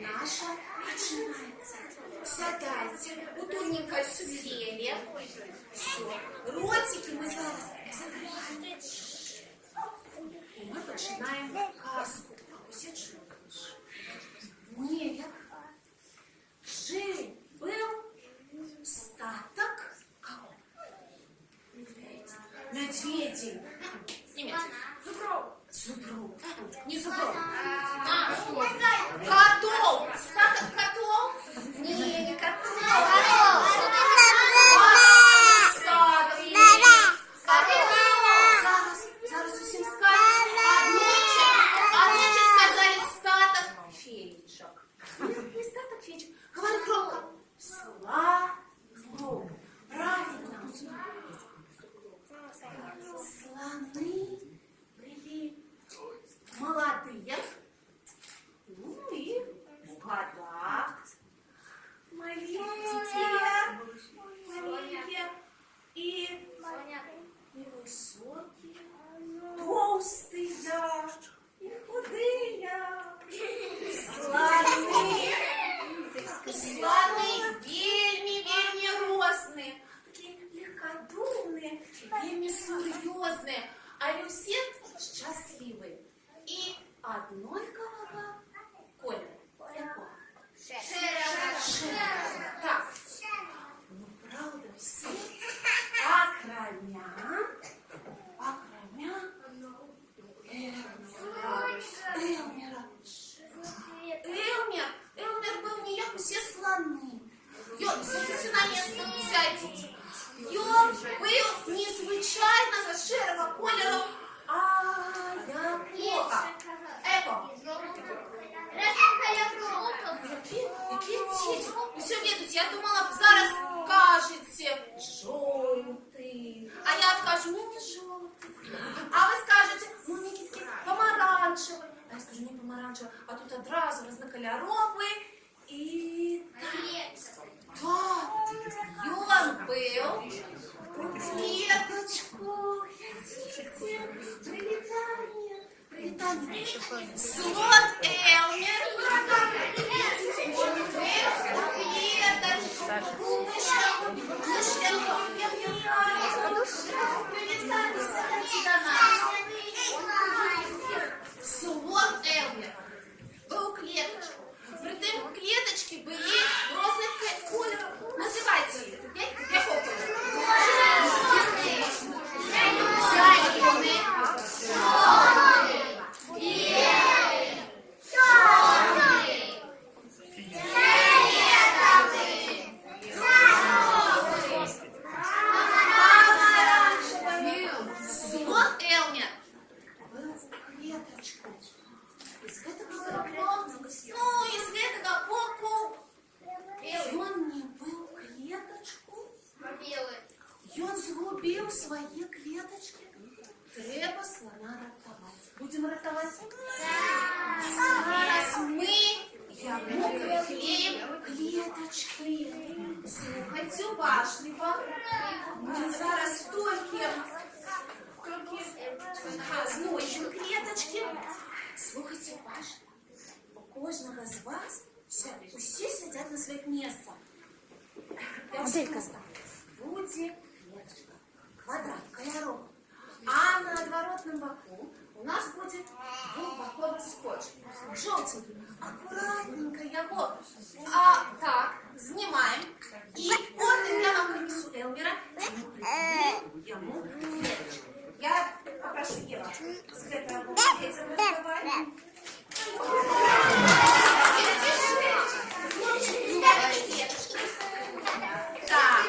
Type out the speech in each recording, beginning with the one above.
наша начинается. Сядайте, удобненько сели. Все, ротики мы зараз закриваємо. І ми починаємо казку. Жил-был статок кого? Медведей. Немецкий. Зубров. Не Зубров. Котов. Статок котов? Не котов. Зараз усім скажуть. Одночі сказали статок феечок. Не статок феечок. Говори громко. Слон. Правильно. Слоны были молодые. Ну и в годах. Маленькие. И высокие. Толстые. И худые. Слоны вельми розные. Такие легкодумные, вельми серьезные. А все счастливые. И одной голова Коля. Так. Ну, правда, все. Окромя Элмер был не як усе слоны. Ён, садіться на место, сядьте. Ён был незвичайного шерого кольору, а якого? Які ці? Усё ведаєте, я думала, зараз кажете жовтий. А я откажу, не жовтий. А ви скажете, мені помаранчевий. А я скажу, не помаранчевий, а тут одразу разнокольоровий. І так, ён был у клеточку. Прилетание. Слон Элмер Слон Элмер был клеточку. При тим клеточки были розового кольору. Називайте їх. Якого кольору? Зелений, белый, черный, помаранчевый. Слон Элмер был в клеточку. Из этого ён не был клеточку. Ён згубил свои клеточки. Треба слона ратовать. Будем ратовать? Зараз мы ему приклеим клеточки. Слухайте уважливо. Мы зараз только знойдем клеточки. Слухайте уважно. У кожного з вас усі сидять на своїх місцях. Буде клеточка, квадрат, кольоров. А на отворотном боку у нас будет двухбоковый скотч. Желтенький. Аккуратненько его так снимаем. И вот я вам принесу Элмера. Ему клеточку. Я попрошу Еву с этого детям разговаривать. Так,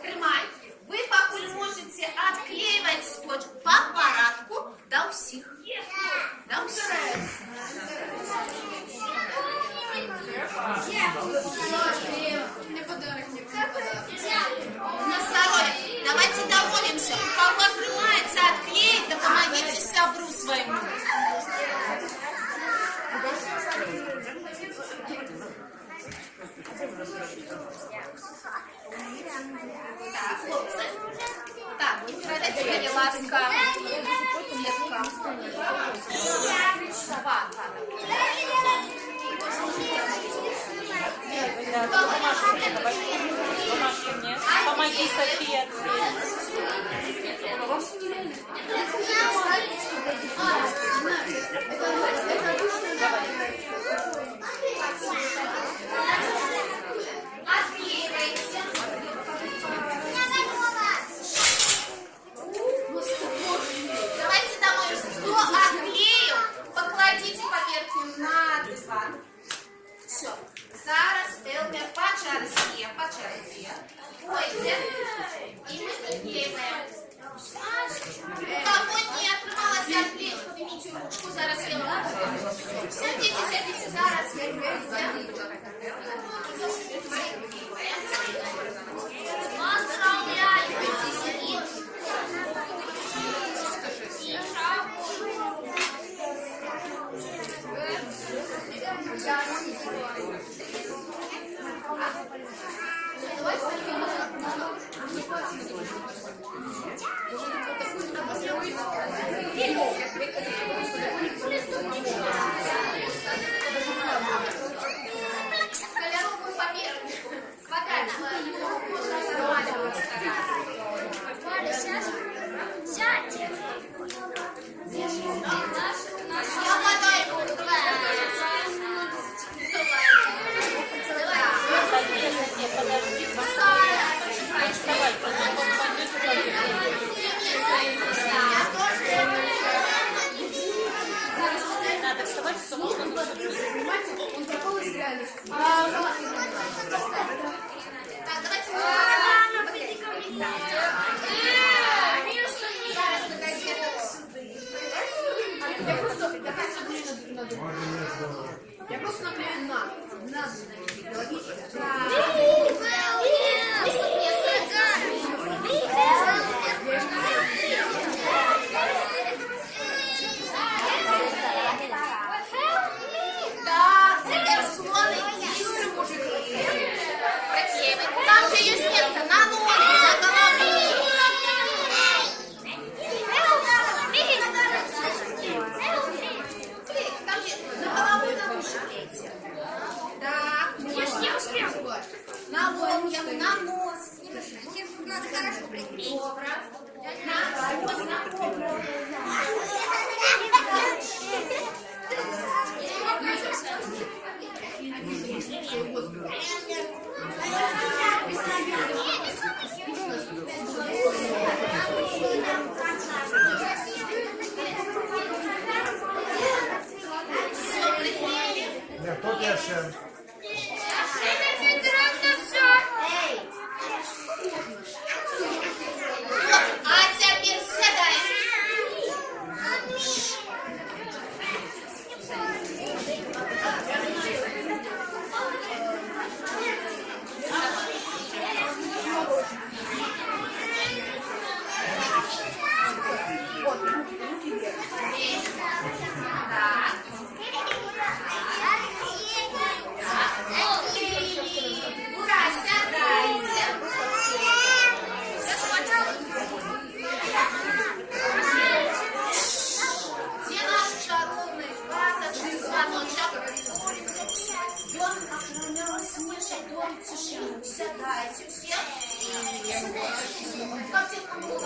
тримай. Ви папуль можете отклеивать скотч по порядку до всех. До всех. Не подарок, не подарок. На здоровье. Давайте домолимся. У кого открывается, отклеить, да помогите сябру своему. Так, хлопцы. Так, не передайте мне ласка. Клетка. Собака. два. Все. Зараз Елмер по черзі, пойде, і ми піднімемо. Кого не отрималася пліт, підніміть ручку, зараз я вам. Сядьте, зараз я підніму. Кольоровую померочку. Хватает. Сядьте. Я мотаю. Надо вставать, чтобы можно Он пропал из реальности. Так, давайте. Зараз подойдем сюди. Я просто наклею на. Логично. Так, теперь слоны есть мужики. Там, где есть место, на ноги, на голове. Там, где на голову на уши эти. Так, на лоб, на нос. Надо хорошо прикрыть. Добро. На нос, на кобру. Все приклеили. Нет, тут я ще. А теперь сідай. Так. Ура, сядайте. Где наш чаровный вазочный звоночек? Дом охранял смешать дом тишину. Сядайте все. Как тебе кому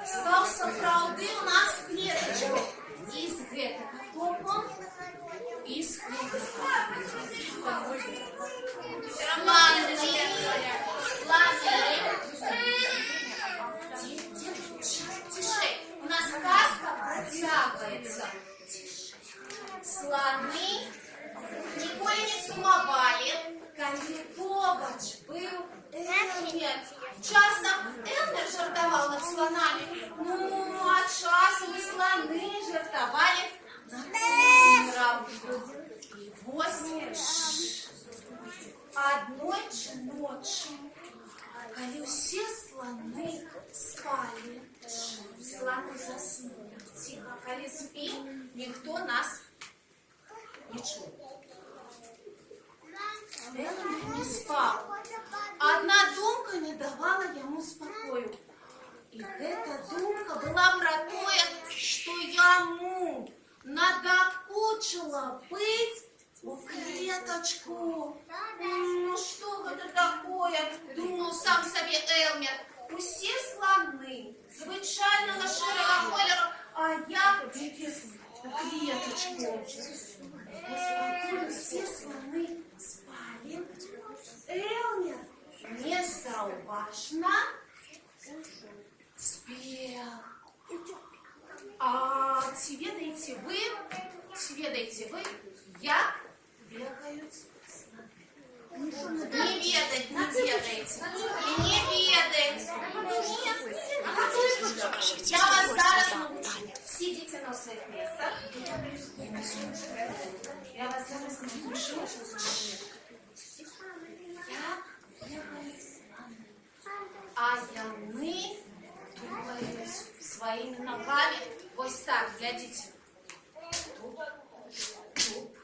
Стався правди у нас клеточку. Із гэтага топом, із гэтага. Славный. Тише. У нас сказка протягивается. Слоны ніколи не сумовали, коли побач был Элмер. Часом Элмер жартовал над слонами, ну, а часом и слоны жартовали над Элмером. И одной ночью, коли все слоны спали, слоны заснули. Тихо, коли спим, никто нас не чув. Элмер не спал. Одна думка не давала ему спокою. И эта думка была про то, что ему надокучило быть у клеточку. Ну что это такое? Думал сам себе Элмер. Усі слони звичайного широго кольору, а я тільки у клеточку. Все слоны спали. Элмер неzaуважно Збіг. А ці ведаеце вы, як бегают слоны? Не ведать, не ведаеце. Не ведать. Я вас зараз научу. Сидите на своих местах. Я вас зараз научу. Як бегают слоны. А яны тупают своими ногами. Ось так, глядите. Туп, туп,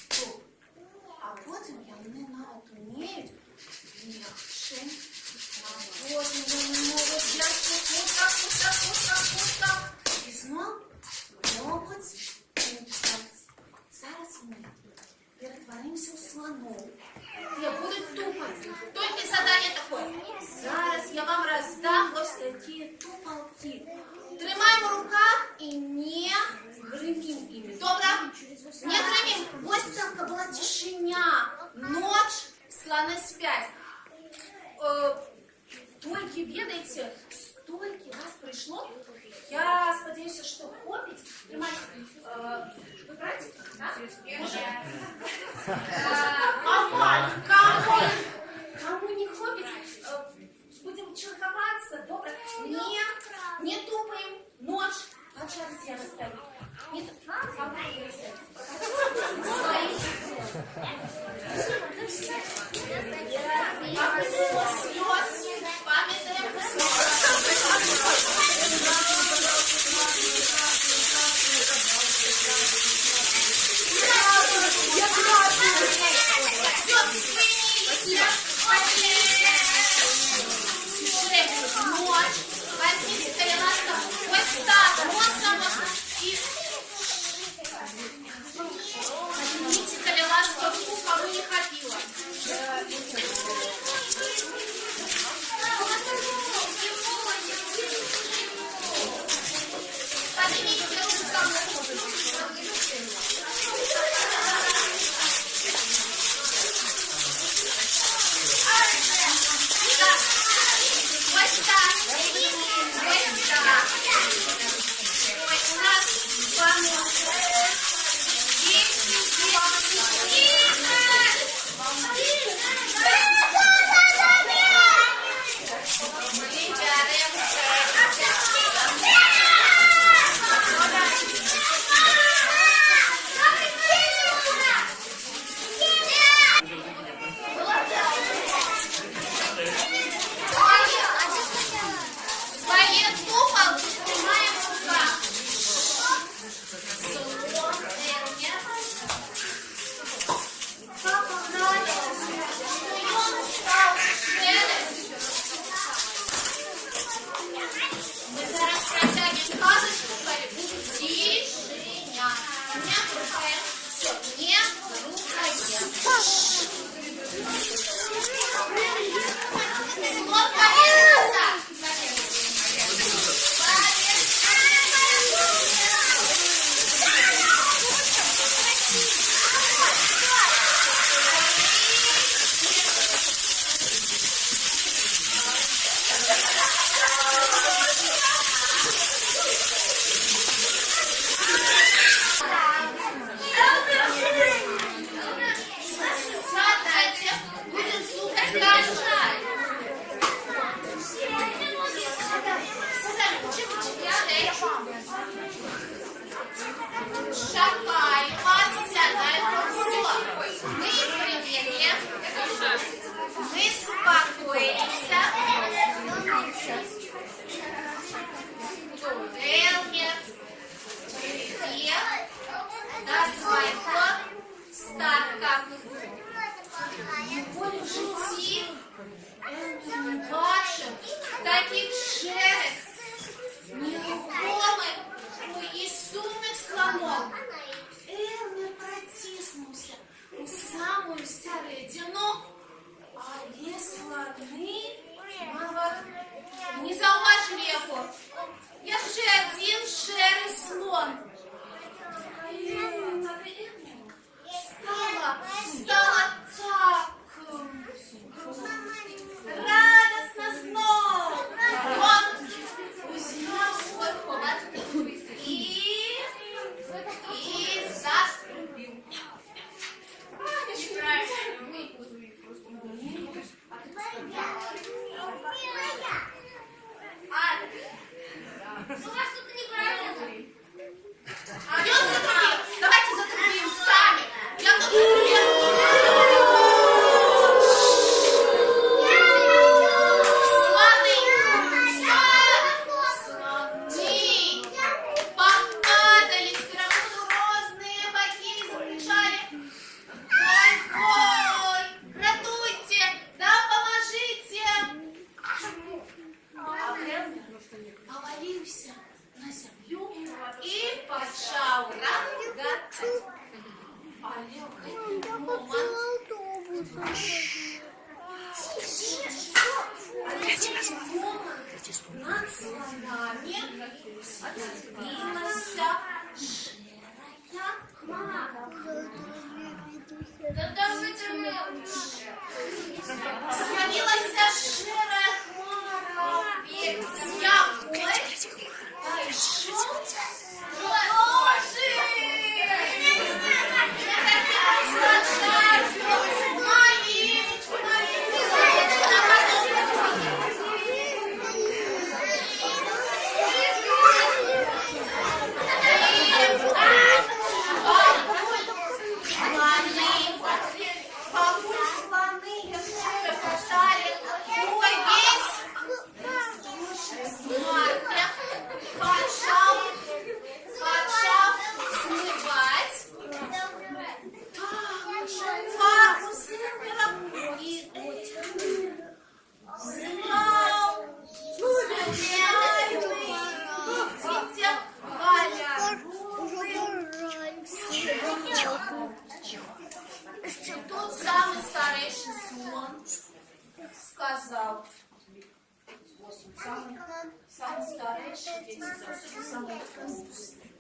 туп. А потім яны навіть умеють легше. А потім вони можуть легше кутка. І знов можуть тупати. Зараз ми перетворимося у слонов. Я буду тупать. Только задание такое. Зараз я вам роздам ось такі тупалки. Тримаємо в руках і не гримім ими. Добре? Не гримім. Ось така була тишиня. Ночь, слони спять. Тільки, ведаете, стільки раз прийшло. Я сподіваюся, що хопить. Тримайте. Ви брати? Так? Кому не хопить, будем черковаться, добро. Не тупаем, ночь. Вот сейчас я расставлю. Не тупаем. Возьмите колеласка, ось так, и поднимите колеласка в руку, кому не хватило. Поднимите руку, кому. Ось так. Ой, у нас звонок. Свои тупалки снимаем в руках. Папа нравится, что он стал шерсть. Мы зараз протягиваем сказочку, говорим, тишиня. Не рухаем. Все, не рухаем. Слов повернуться. Сядайте, будем слухать дальше. Шагайка, сядай, все. Мы привели, мы успокоились. Элмер, привет, до своего старта. Ніколи в житті Елмер не бачив таких шерих, нерухомих, і сумних слонов. Елмер протиснувся у саму середину, але слони, мабуть, не зауважили його. Я ще один шерий слон. Стало так радостно, слонами отбилася шерая хмара. Склонилася шерая хмара с ямой, а йшов дрожжик. Тут самый старейший слон сказал, самый старейший, самый вкусный.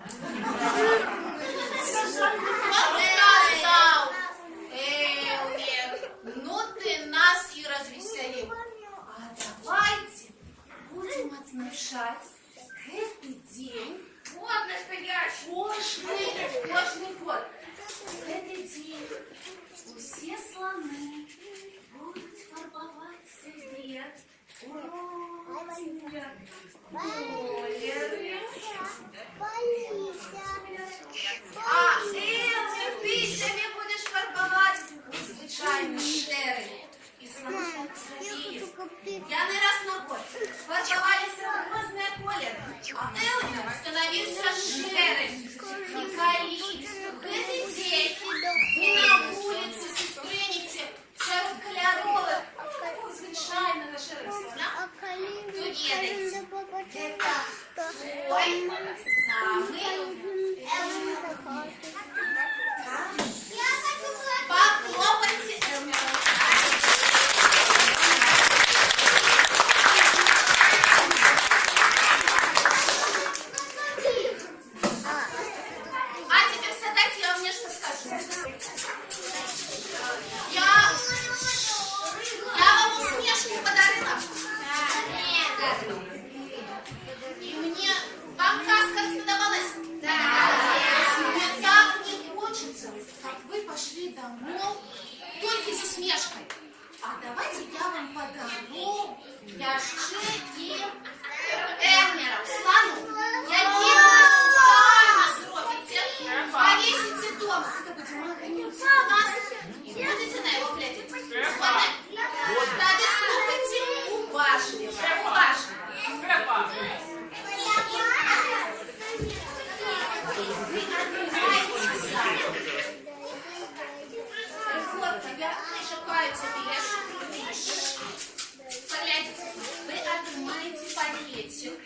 Сказал, Элмер, ну ты нас и развеселил. А давайте будем отмечать этот день. Вот настоящий. Кожный год. В этот день все слоны будут фарбовать себе розовые колеры. А Элмер, ты себе будешь фарбовать звичайно шерою. І слони так зрадіють. Я не раз на год фарбовалися в різні кольори, а Элмер становився шерою. И калить. В этот день вы на улице зустрінете серед кольорових, звичайного шерого слона, доведете. Это той самый Похлопайте Элмеру. А теперь задайте, я вам нечто скажу. Я вам усмешку подарила. И мне вам сказка задавалась. Мне так не хочется, как вы пошли домой только с усмешкой. А давайте я вам подарю яшчэ і Элмера, слону. Які ви самі зробите, повесите дома. Это будет магнитный нас и будете на его глядеть. Згодны? Тогда слухайте уважливо. Вы открываете сад. Вот тебя шукаются веши. Поглядите, вы отжимаете пакетик.